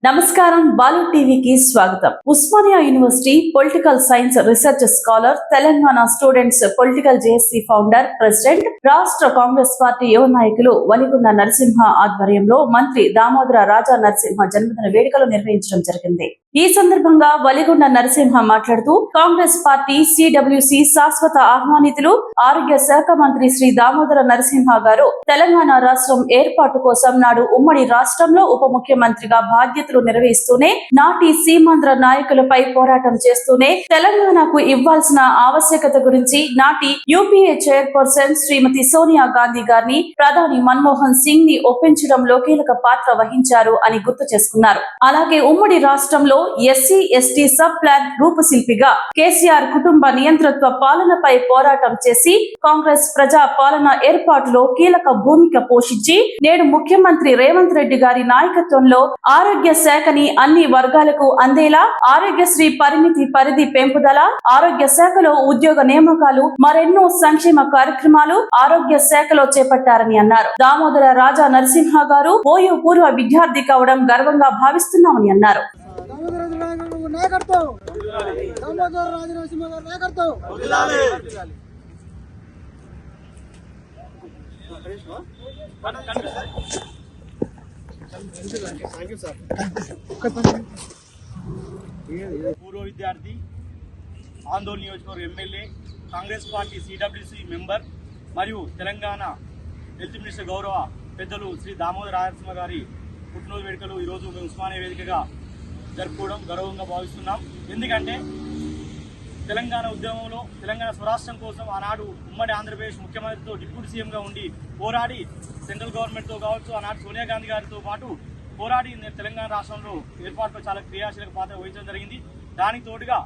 నమస్కారం బాలు టీవీకి స్వాగతం. Osmania university political science research scholar, Telangana students political JAC founder, president, రాష్ట్ర కాంగ్రెస్ పార్టీ యువ నాయకులు వలిగొండ నరసింహ ఆధ్వర్యంలో మంత్రి దామోదర రాజా నరసింహ జన్మదిన వేడుకలు నిర్వహించడం జరిగింది. ఈ సందర్భంగా వలిగొండ నరసింహ మాట్లాడుతూ, కాంగ్రెస్ పార్టీ సిడబ్ల్యూసి శాశ్వత ఆహ్వానితులు, ఆరోగ్య శాఖ మంత్రి శ్రీ దామోదర నరసింహ గారు తెలంగాణ రాష్ట్రం ఏర్పాటు కోసం నాడు ఉమ్మడి రాష్ట్రంలో ఉప ముఖ్యమంత్రిగా బాధ్యతలు నిర్వహిస్తూనే, నాటి సీమాంధ్ర నాయకులపై పోరాటం చేస్తూనే తెలంగాణకు ఇవ్వాల్సిన ఆవశ్యకత గురించి నాటి యూపీఏ చైర్పర్సన్ శ్రీమతి సోనియా గాంధీ గారిని ప్రధాని మన్మోహన్ సింగ్ ని ఒప్పించడంలో కీలక పాత్ర వహించారు అని గుర్తు చేసుకున్నారు. అలాగే ఉమ్మడి రాష్ట్రంలో ఎస్సీ ఎస్టీ సబ్ ప్లాన్ రూపశిల్పిగా కేసీఆర్ కుటుంబ నియంతృత్వ పాలనపై పోరాటం చేసి కాంగ్రెస్ ప్రజా పాలన ఏర్పాటులో కీలక భూమిక పోషించి నేడు ముఖ్యమంత్రి రేవంత్ రెడ్డి గారి నాయకత్వంలో ఆరోగ్య శాఖని అన్ని వర్గాలకు అందేలా ఆరోగ్యశ్రీ పరిధి పెంపుదల, ఆరోగ్య శాఖలో ఉద్యోగ నియామకాలు, మరెన్నో సంక్షేమ కార్యక్రమాలు ఆరోగ్య శాఖలో చేపట్టారని అన్నారు. దామోదర రాజా నరసింహ గారు ఓయూ పూర్వ విద్యార్థి కావడం గర్వంగా భావిస్తున్నామని అన్నారు. పూర్వ విద్యార్థి, ఆందోళన నియోజకవర్గ MLA, Congress party CWC member మరియు తెలంగాణ హెల్త్ మినిస్టర్ గౌరవ పెద్దలు శ్రీ దామోదర రాజనరసింహ గారి పుట్టినరోజు వేడుకలు ఈరోజు మేము ఉస్మానియా వేదికగా జరుపుకోవడం గౌరవంగా భావిస్తున్నాం. ఎందుకంటే తెలంగాణ ఉద్యమంలో తెలంగాణ స్వరాష్ట్రం కోసం ఆనాడు ఉమ్మడి ఆంధ్రప్రదేశ్ ముఖ్యమంత్రితో డిప్యూటీ సీఎంగా ఉండి పోరాడి సెంట్రల్ గవర్నమెంట్తో కావచ్చు, ఆనాడు సోనియా గాంధీ గారితో పాటు పోరాడి తెలంగాణ రాష్ట్రంలో ఏర్పాటులో చాలా క్రియాశీలక పాత్ర వహించడం జరిగింది. దానికి తోడుగా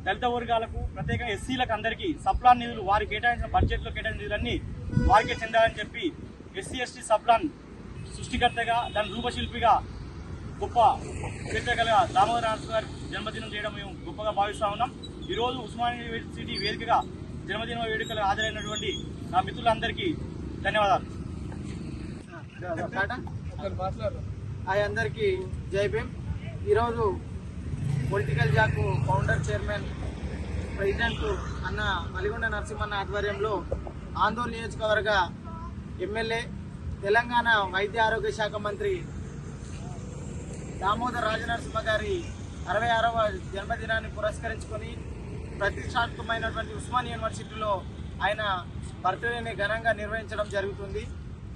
దళిత వర్గాలకు, ప్రత్యేకంగా ఎస్సీలకు అందరికీ సప్లాన్ నిధులు, వారికి కేటాయించిన బడ్జెట్లో కేటాయించిన నిధులన్నీ వారికే చెందాలని చెప్పి ఎస్సీ ఎస్టీ సప్లాన్ సృష్టికర్తగా, దాని రూపశిల్పిగా గొప్ప చరిత్రగా దామోదర నరసింహ గారి జన్మదినం చేయడం మేము గొప్పగా భావిస్తూ ఉన్నాం. ఈరోజు ఉస్మానియా యూనివర్సిటీ వేదికగా జన్మదిన వేడుకలు హాజరైనటువంటి నా మిత్రులందరికీ ధన్యవాదాలు. అందరికీ జై భీమ్. ఈరోజు political Jack founder, chairman, president అన్న వలిగొండ నరసింహన్న ఆధ్వర్యంలో ఆందోళన నియోజకవర్గ ఎమ్మెల్యే, తెలంగాణ వైద్య ఆరోగ్య శాఖ మంత్రి దామోదర రాజనరసింహ గారి 66వ జన్మదినాన్ని పురస్కరించుకొని ప్రతిష్టాత్మకమైనటువంటి ఉస్మానియా యూనివర్సిటీలో ఆయన బర్త్డేని ఘనంగా నిర్వహించడం జరుగుతుంది.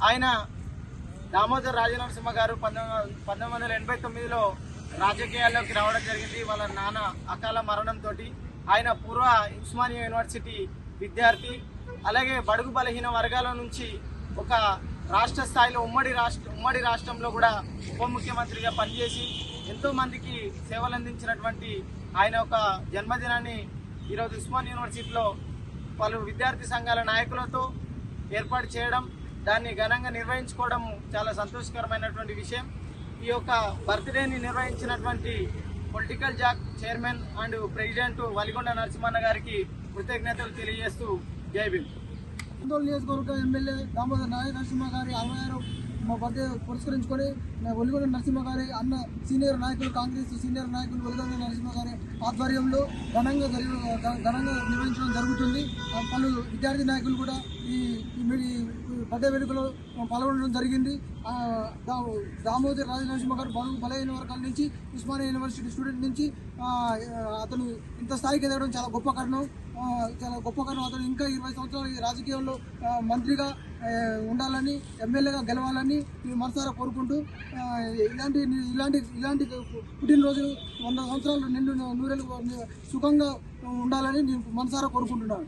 ఆయన దామోదర రాజనరసింహ గారు 1989లో రాజకీయాల్లోకి రావడం జరిగింది. వాళ్ళ నాన్న అకాల మరణంతో ఆయన పూర్వ ఉస్మానియా యూనివర్సిటీ విద్యార్థి. అలాగే బడుగు బలహీన వర్గాల నుంచి ఒక రాష్ట్ర స్థాయిలో ఉమ్మడి రాష్ట్రంలో కూడా ఉప ముఖ్యమంత్రిగా పనిచేసి ఎంతో మందికి సేవలు అందించినటువంటి ఆయన ఒక జన్మదినాన్ని ఈరోజు ఉస్మానియా యూనివర్సిటీలో పలు విద్యార్థి సంఘాల నాయకులతో ఏర్పాటు చేయడం, దాన్ని ఘనంగా నిర్వహించుకోవడం చాలా సంతోషకరమైనటువంటి విషయం. ఈ యొక్క బర్త్డేని నిర్వహించినటువంటి political JAC chairman and president Valigonda Narasimhanna గారికి కృతజ్ఞతలు తెలియజేస్తూ జై భీమ్. ఆందోళన నియోజకవర్గ ఎమ్మెల్యే దామోదర నరసింహ గారి 66వ బర్త్డే పురస్కరించుకొని వలిగొండ నరసింహ గారి అన్న సీనియర్ నాయకులు, కాంగ్రెస్ సీనియర్ నాయకులు వలిగొండ నరసింహ గారి ఆధ్వర్యంలో ఘనంగా నిర్వహించడం జరుగుతుంది. పలు విద్యార్థి నాయకులు కూడా ఈ బర్త్డే వేడుకలో పాల్గొనడం జరిగింది. దామోదర రాజనరసింహ గారు బలహీన వర్గాల నుంచి, ఉస్మానియా యూనివర్సిటీ స్టూడెంట్ నుంచి అతను ఇంత స్థాయికి ఎదగడం చాలా గొప్ప కారణం. అతను ఇంకా 20 సంవత్సరాలు ఈ రాజకీయాల్లో మంత్రిగా ఉండాలని, ఎమ్మెల్యేగా గెలవాలని మనసారా కోరుకుంటూ ఇలాంటి పుట్టినరోజు 100 సంవత్సరాలు నిండు నూరేళ్ళు సుఖంగా ఉండాలని నేను మనసారా కోరుకుంటున్నాను.